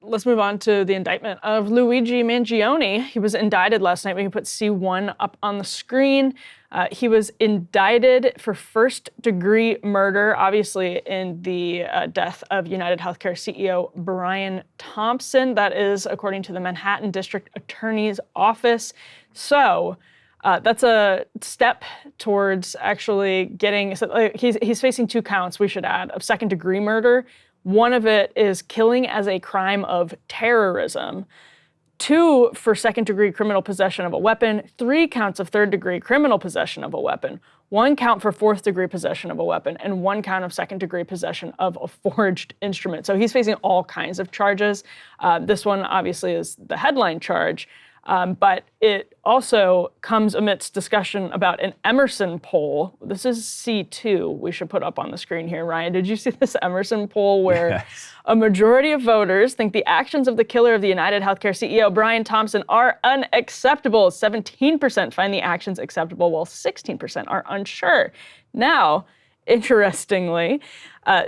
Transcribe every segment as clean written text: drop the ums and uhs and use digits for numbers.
let's move on to the indictment of Luigi Mangione. He was indicted last night. We can put C1 up on the screen. He was indicted for first-degree murder, obviously in the death of United Healthcare CEO Brian Thompson. That is according to the Manhattan District Attorney's Office. So that's a step towards actually getting, he's facing 2 counts, we should add, of second-degree murder. One of it is killing as a crime of terrorism. 2 for second-degree criminal possession of a weapon, 3 counts of third-degree criminal possession of a weapon, 1 count for fourth-degree possession of a weapon, and 1 count of second-degree possession of a forged instrument. So he's facing all kinds of charges. This one obviously is the headline charge, but it also comes amidst discussion about an Emerson poll. This is C2 we should put up on the screen here. Ryan, did you see this Emerson poll where a majority of voters think the actions of the killer of the United Healthcare CEO, Brian Thompson, are unacceptable? 17% find the actions acceptable, while 16% are unsure. Now, interestingly,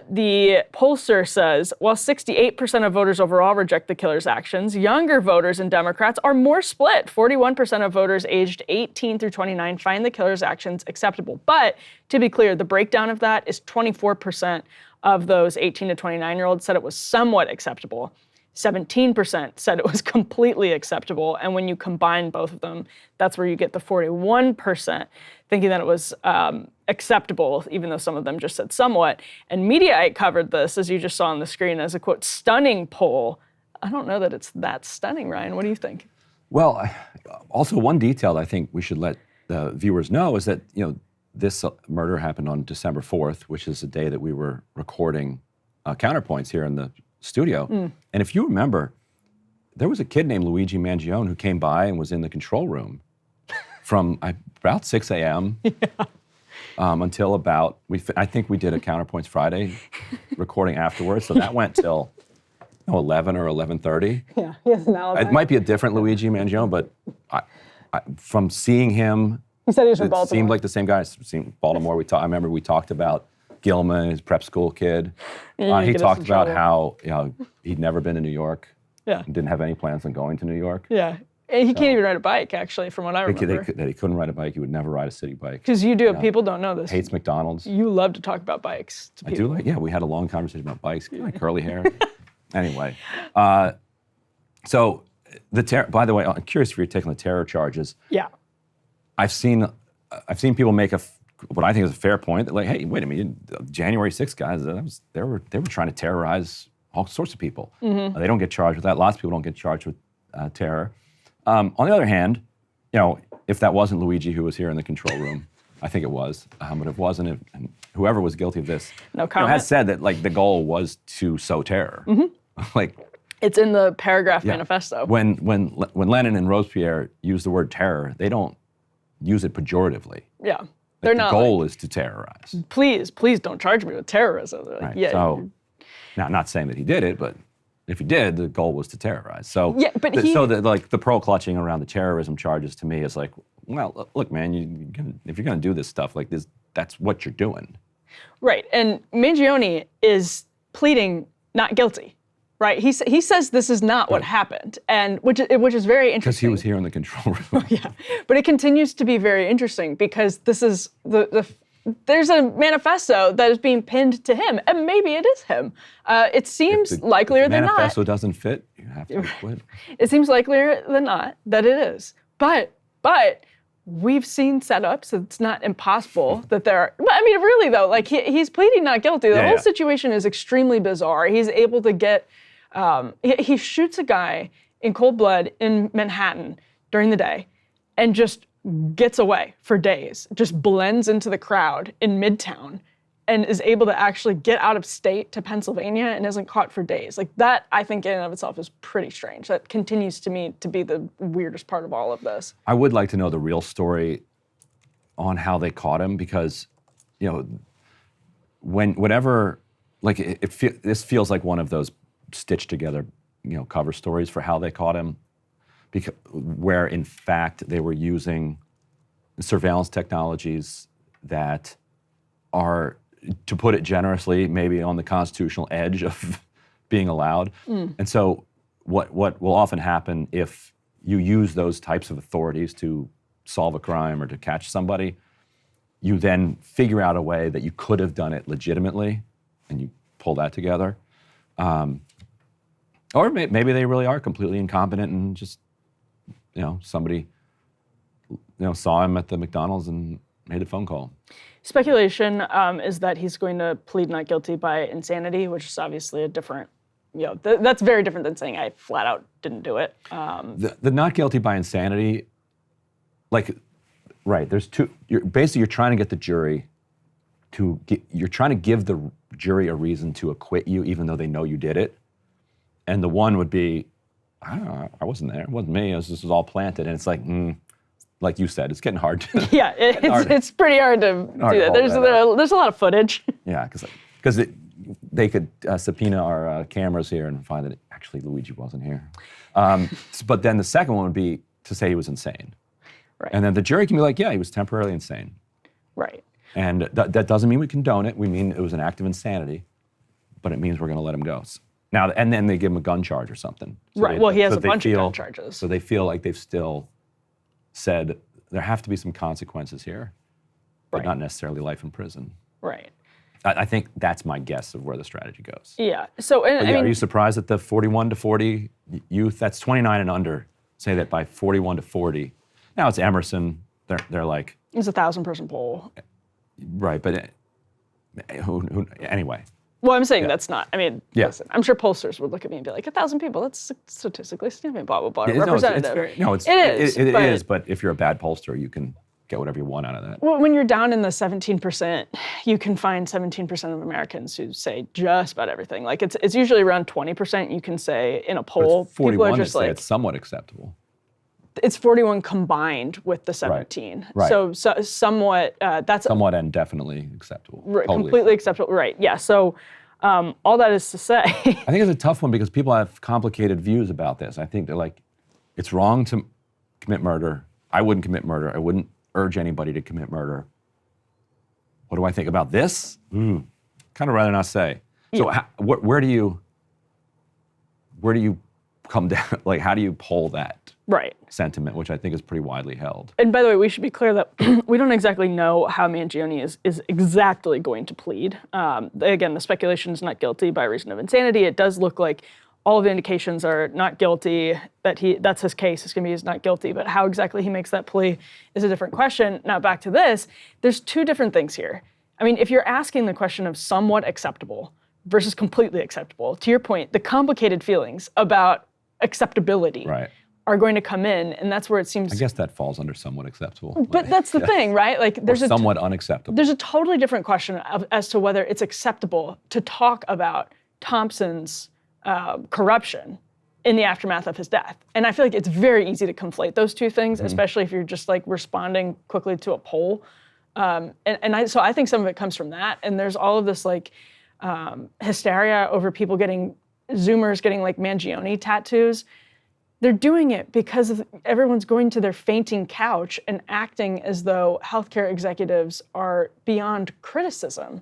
the pollster says, while 68% of voters overall reject the killer's actions, younger voters and Democrats are more split. 41% of voters aged 18 through 29 find the killer's actions acceptable. But to be clear, the breakdown of that is 24% of those 18 to 29-year-olds said it was somewhat acceptable. 17% said it was completely acceptable. And when you combine both of them, that's where you get the 41% thinking that it was acceptable, even though some of them just said somewhat. And Mediaite covered this, as you just saw on the screen, as a, quote, stunning poll. I don't know that it's that stunning, Ryan. What do you think? Well, also one detail I think we should let the viewers know is that, this murder happened on December 4th, which is the day that we were recording Counterpoints here in the studio. And if you remember, there was a kid named Luigi Mangione who came by and was in the control room from about 6 a.m. Until about, I think we did a Counterpoints Friday recording afterwards. So that went till 11 or 11:30. Yeah, he has an alibi. It might be a different Luigi Mangione, but from seeing him, he said he was from Baltimore. It seemed like the same guy. Baltimore. I remember we talked about Gilman, his prep school kid. He talked about how he'd never been to New York. Yeah. Didn't have any plans on going to New York. Yeah. And he can't even ride a bike, actually, from what I remember. That he couldn't ride a bike. He would never ride a city bike. Because you do. People don't know this. Hates McDonald's. You love to talk about bikes to people. I do. We had a long conversation about bikes. Like curly hair. Anyway. So, by the way, I'm curious if you're taking the terror charges. Yeah. I've seen people make what I think is a fair point that, like, hey, wait a minute, January 6th guys, they were trying to terrorize all sorts of people. They don't get charged with that. Lots of people don't get charged with terror. On the other hand, if that wasn't Luigi who was here in the control room, I think it was, but if it wasn't, and whoever was guilty of this, has said that like the goal was to sow terror. Like, it's in the paragraph manifesto. When Lenin and Robespierre use the word terror, they don't use it pejoratively. Yeah. The goal is to terrorize. Please don't charge me with terrorism. Right. Yeah. So, now, not saying that he did it, but if he did, the goal was to terrorize. So, the pearl clutching around the terrorism charges to me is like, well, look, man, if you're going to do this stuff like this, that's what you're doing. Right. And Mangione is pleading not guilty. Right, he says this is not what happened, and which is very interesting. Because he was here in the control room. Yeah, but it continues to be very interesting because this is there's a manifesto that is being pinned to him, and maybe it is him. It seems likelier than not. If the manifesto doesn't fit, you have to quit. It seems likelier than not that it is, but we've seen setups. It's not impossible that there are. But I mean, really though, like he's pleading not guilty. The whole situation is extremely bizarre. He's able to get. He shoots a guy in cold blood in Manhattan during the day and just gets away for days, just blends into the crowd in Midtown and is able to actually get out of state to Pennsylvania and isn't caught for days. Like that, I think in and of itself is pretty strange. That continues to me to be the weirdest part of all of this. I would like to know the real story on how they caught him because, this feels like one of those stitched together, cover stories for how they caught him, where in fact they were using surveillance technologies that are, to put it generously, maybe on the constitutional edge of being allowed. And so what will often happen if you use those types of authorities to solve a crime or to catch somebody, you then figure out a way that you could have done it legitimately, and you pull that together. Or maybe they really are completely incompetent and just, somebody, saw him at the McDonald's and made a phone call. Speculation is that he's going to plead not guilty by insanity, which is obviously a different, that's very different than saying I flat out didn't do it. The not guilty by insanity, right, there's two, you're trying to get the jury you're trying to give the jury a reason to acquit you even though they know you did it. And the one would be, I don't know, I wasn't there, it wasn't me, this was all planted. And it's like you said, it's getting hard to... Yeah, it's pretty hard to do that. There's a lot of footage. Yeah, because they could subpoena our cameras here and find that actually Luigi wasn't here. But then the second one would be to say he was insane. Right. And then the jury can be like, yeah, he was temporarily insane. Right. And that doesn't mean we condone it. We mean it was an act of insanity, but it means we're going to let him go. Now, and then they give him a gun charge or something. So right. Well, he has a bunch of gun charges. So they feel like they've still said there have to be some consequences here, but not necessarily life in prison. Right. I think that's my guess of where the strategy goes. Yeah. So, I mean, are you surprised that the 41 to 40 youth, that's 29 and under, say that by 41 to 40, now it's Emerson, they're like... It's a 1,000-person poll. Right, but anyway. Well, I'm saying that's not, listen, I'm sure pollsters would look at me and be like, 1,000 people, that's statistically significant, blah, blah, blah, representative. It is, but if you're a bad pollster, you can get whatever you want out of that. Well, when you're down in the 17%, you can find 17% of Americans who say just about everything. Like it's usually around 20% you can say in a poll. But 41 people are just like, it's somewhat acceptable. It's 41 combined with the 17. Right. So somewhat, that's... Somewhat and definitely acceptable. Right, totally completely acceptable. Right, yeah. So all that is to say... I think it's a tough one because people have complicated views about this. I think they're like, it's wrong to commit murder. I wouldn't commit murder. I wouldn't urge anybody to commit murder. What do I think about this? Kind of rather not say. So where do you come down? Like, how do you poll that sentiment, which I think is pretty widely held? And by the way, we should be clear that we don't exactly know how Mangione is exactly going to plead. Again, the speculation is not guilty by reason of insanity. It does look like all of the indications are not guilty, that's his case, it's gonna be he's not guilty, but how exactly he makes that plea is a different question. Now back to this, there's two different things here. I mean, if you're asking the question of somewhat acceptable versus completely acceptable, to your point, the complicated feelings about acceptability are going to come in, and that's where it seems... I guess that falls under somewhat acceptable. But that's the thing, right? Like, there's somewhat unacceptable. There's a totally different question as to whether it's acceptable to talk about Thompson's corruption in the aftermath of his death. And I feel like it's very easy to conflate those two things, especially if you're just like responding quickly to a poll. So I think some of it comes from that. And there's all of this like hysteria over people Zoomers getting like Mangione tattoos. They're doing it because everyone's going to their fainting couch and acting as though healthcare executives are beyond criticism.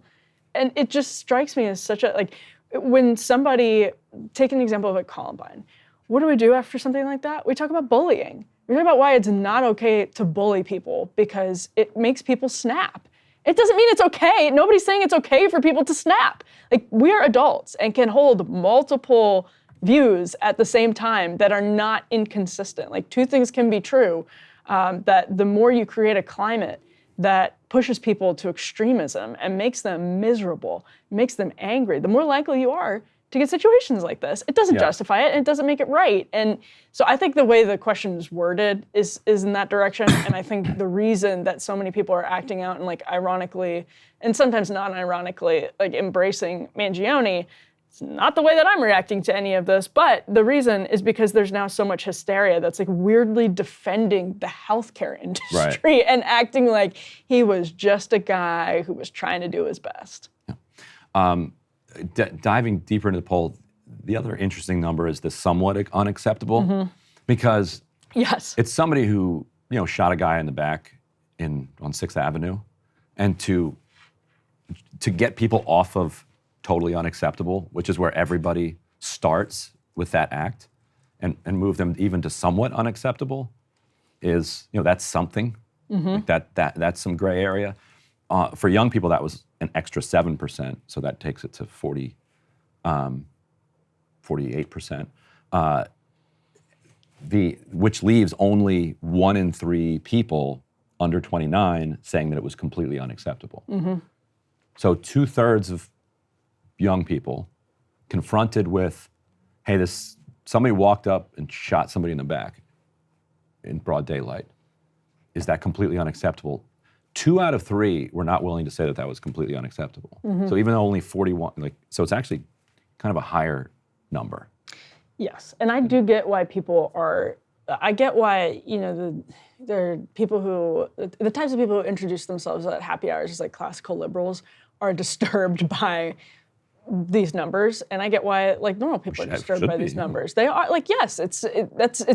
And it just strikes me as such a, like, when somebody, take an example of a Columbine, what do we do after something like that? We talk about bullying. We talk about why it's not okay to bully people because it makes people snap. It doesn't mean it's okay. Nobody's saying it's okay for people to snap. Like, we're adults and can hold multiple views at the same time that are not inconsistent. Like, two things can be true, that the more you create a climate that pushes people to extremism and makes them miserable, makes them angry, the more likely you are to get situations like this. It doesn't justify it, and it doesn't make it right. And so I think the way the question is worded is in that direction, and I think the reason that so many people are acting out and like ironically, and sometimes non-ironically, like embracing Mangione, it's not the way that I'm reacting to any of this, but the reason is because there's now so much hysteria that's like weirdly defending the healthcare industry and acting like he was just a guy who was trying to do his best. Diving deeper into the poll, the other interesting number is the somewhat unacceptable, because it's somebody who shot a guy in the back on 6th Avenue, and to get people off of totally unacceptable, which is where everybody starts with that act, and move them even to somewhat unacceptable is, that's something. Like that's some gray area. For young people, that was an extra 7%, so that takes it to 48%. Which leaves only 1 in 3 people under 29 saying that it was completely unacceptable. So 2/3 of young people confronted with, hey, somebody walked up and shot somebody in the back in broad daylight. Is that completely unacceptable? 2 out of 3 were not willing to say that that was completely unacceptable. So even though only 41, so it's actually kind of a higher number. Yes, and I do get why people are. I get why there are people who the types of people who introduce themselves at happy hours as like classical liberals are disturbed by these numbers, and I get why like normal people are disturbed by these numbers. They are like, yes, it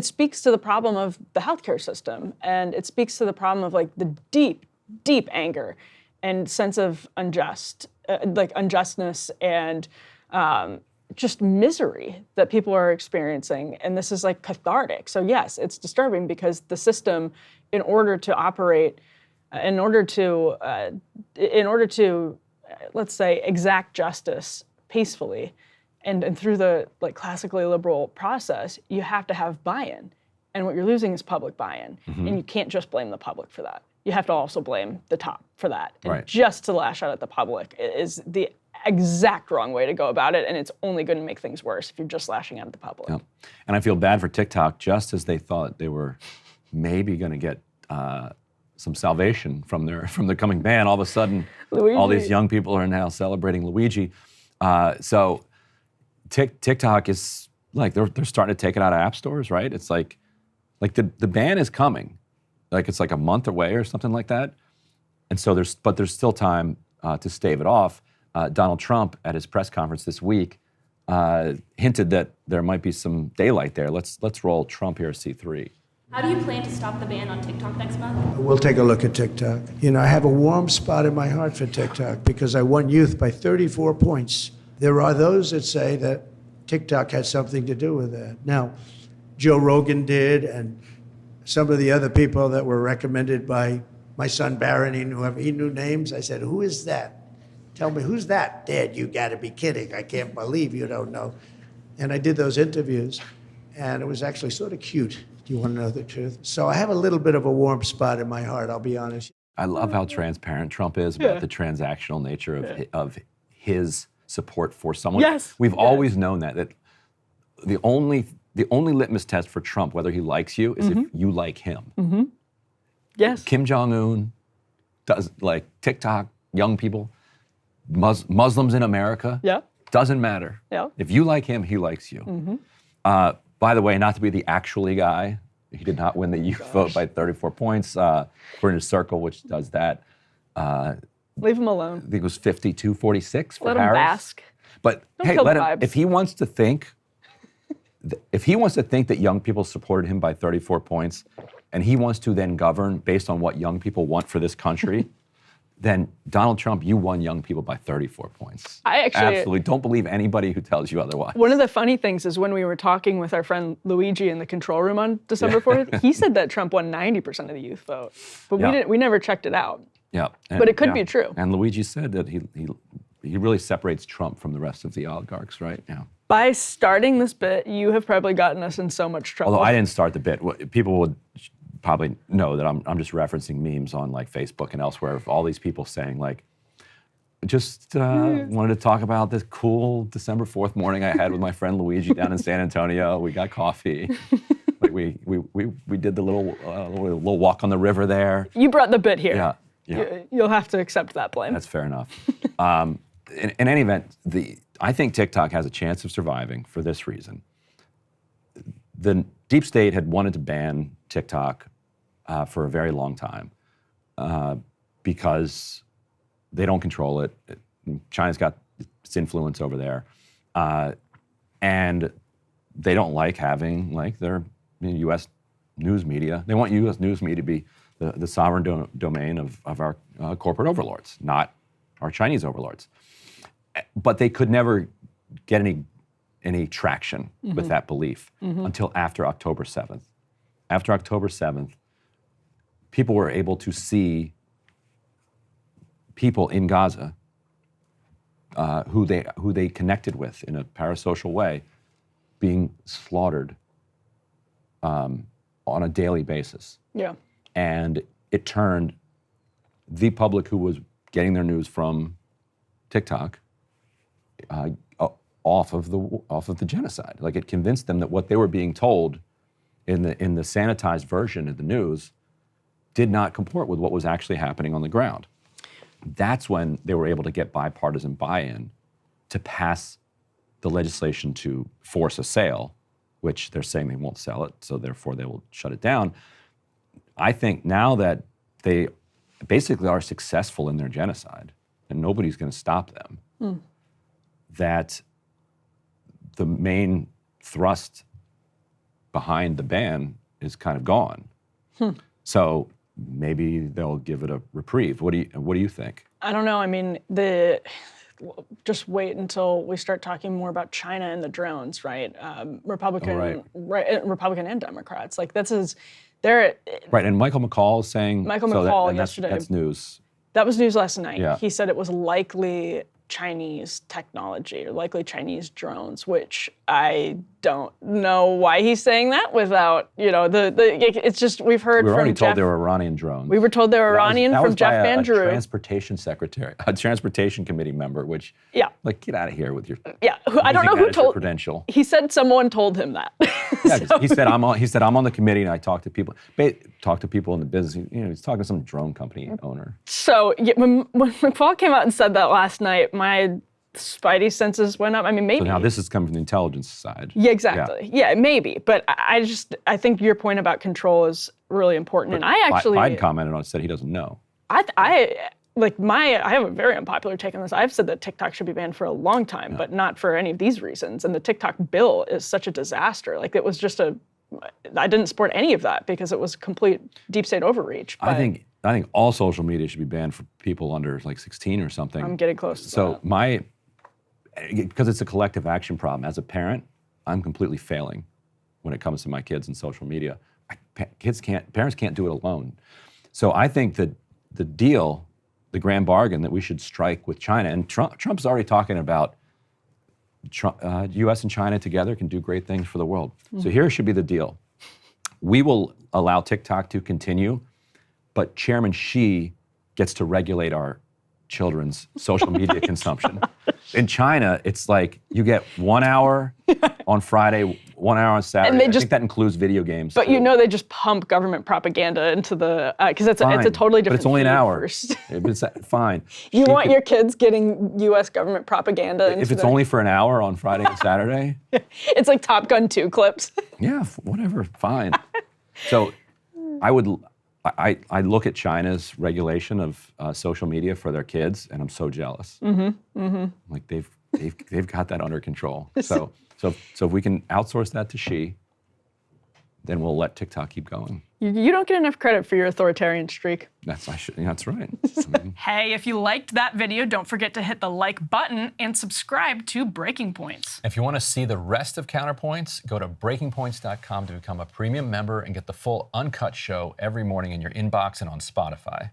speaks to the problem of the healthcare system, and it speaks to the problem of like the deep anger and sense of unjustness and just misery that people are experiencing, and this is like cathartic. So yes, it's disturbing because the system, in order to operate, in order to let's say exact justice peacefully, and through the like classically liberal process, you have to have buy-in, and what you're losing is public buy-in, and you can't just blame the public for that. You have to also blame the top for that. And just to lash out at the public is the exact wrong way to go about it, and it's only going to make things worse if you're just lashing out at the public. Yeah. And I feel bad for TikTok, just as they thought they were maybe going to get some salvation from the coming ban. All of a sudden, Luigi. All these young people are now celebrating Luigi. So TikTok is like they're starting to take it out of app stores, right? It's like the ban is coming, like it's like a month away or something like that. And so there's still time to stave it off. Donald Trump at his press conference this week hinted that there might be some daylight there. Let's roll Trump here, C3. How do you plan to stop the ban on TikTok next month? We'll take a look at TikTok. I have a warm spot in my heart for TikTok because I won youth by 34 points. There are those that say that TikTok had something to do with that. Now, Joe Rogan did, and some of the other people that were recommended by my son Barron, he knew names. I said, who is that? Tell me, who's that? Dad, you gotta be kidding. I can't believe you don't know. And I did those interviews, and it was actually sort of cute. Do you want to know the truth? So I have a little bit of a warm spot in my heart, I'll be honest. I love how transparent Trump is about the transactional nature of his support for someone. Yes. We've always known that the only litmus test for Trump, whether he likes you, is if you like him. Yes. Kim Jong-un does, like TikTok, young people, Muslims in America. Yeah. Doesn't matter. Yeah. If you like him, he likes you. By the way, not to be the actually guy, he did not win the youth vote by 34 points. According to Circle, which does that. Leave him alone. I think it was 52-46 for Let Harris. him bask. But Don't hey, kill let the him, vibes. if he wants to think that young people supported him by 34 points, and he wants to then govern based on what young people want for this country, then Donald Trump, you won young people by 34 points. I actually absolutely don't believe anybody who tells you otherwise. One of the funny things is when we were talking with our friend Luigi in the control room on December 4th, he said that Trump won 90% of the youth vote, but we never checked it out. Yeah, but it could be true. And Luigi said that he really separates Trump from the rest of the oligarchs, right? Yeah. By starting this bit, you have probably gotten us in so much trouble. Although I didn't start the bit, people would probably know that I'm just referencing memes on like Facebook and elsewhere of all these people saying like, just wanted to talk about this cool December 4th morning I had with my friend Luigi down in San Antonio. We got coffee. Like we did the little walk on the river there. You brought the bit here. Yeah. You'll have to accept that blame. That's fair enough. In any event, I think TikTok has a chance of surviving for this reason. The deep state had wanted to ban TikTok for a very long time because they don't control it. China's got its influence over there, and they don't like having like their U.S. news media. They want U.S. news media to be the sovereign domain of our corporate overlords, not our Chinese overlords. But they could never get any traction with that belief until after October 7th. After October 7th, people were able to see people in Gaza who they connected with in a parasocial way being slaughtered on a daily basis. Yeah. And it turned the public who was getting their news from TikTok off of the genocide. Like, it convinced them that what they were being told in the sanitized version of the news did not comport with what was actually happening on the ground. That's when they were able to get bipartisan buy-in to pass the legislation to force a sale, which they're saying they won't sell it, so therefore they will shut it down. I think now that they basically are successful in their genocide, and nobody's going to stop them, that the main thrust behind the ban is kind of gone. So maybe they'll give it a reprieve. What do you think? I don't know. I mean, just wait until we start talking more about China and the drones, right? Republican and Democrats. Like, they're right. And Michael McCall is saying yesterday. That's news. That was news last night. Yeah. He said it was likely Chinese technology or likely Chinese drones, which I don't know why he's saying that without, it's just, we've heard We were from already Jeff, told they were Iranian drones. We were told they were Iranian that from was Jeff by Van a Drew. transportation secretary, a transportation committee member, which, like, get out of here with your I don't know who told. credential. He said someone told him that. Yeah, he said I'm on the committee and I talk to people. In the business. He's talking to some drone company owner. So when McFaul came out and said that last night, my spidey senses went up. I mean, maybe. So now this is coming from the intelligence side. Yeah, exactly. Yeah, maybe. But I think your point about control is really important. And I actually Biden commented on it, said he doesn't know. I have a very unpopular take on this. I've said that TikTok should be banned for a long time, but not for any of these reasons. And the TikTok bill is such a disaster. Like, it was just I didn't support any of that because it was complete deep state overreach. But I think all social media should be banned for people under like 16 or something. I'm getting close to that. Because it's a collective action problem. As a parent, I'm completely failing when it comes to my kids and social media. Parents can't do it alone. So I think that the grand bargain that we should strike with China, and Trump's already talking about U.S. and China together can do great things for the world. So here should be the deal. We will allow TikTok to continue, but Chairman Xi gets to regulate our children's social media consumption. In China, it's like you get 1 hour on Friday, 1 hour on Saturday. I think that includes video games. But they just pump government propaganda into the, because it's a totally different. But it's only an hour. It's fine. You want your kids getting U.S. government propaganda if it's only for an hour on Friday and Saturday? It's like Top Gun 2 clips. Yeah, whatever, fine. So I look at China's regulation of social media for their kids, and I'm so jealous. Like, they've got that under control. So if we can outsource that to Xi, then we'll let TikTok keep going. You don't get enough credit for your authoritarian streak. That's right. Hey, if you liked that video, don't forget to hit the like button and subscribe to Breaking Points. If you want to see the rest of Counterpoints, go to breakingpoints.com to become a premium member and get the full uncut show every morning in your inbox and on Spotify.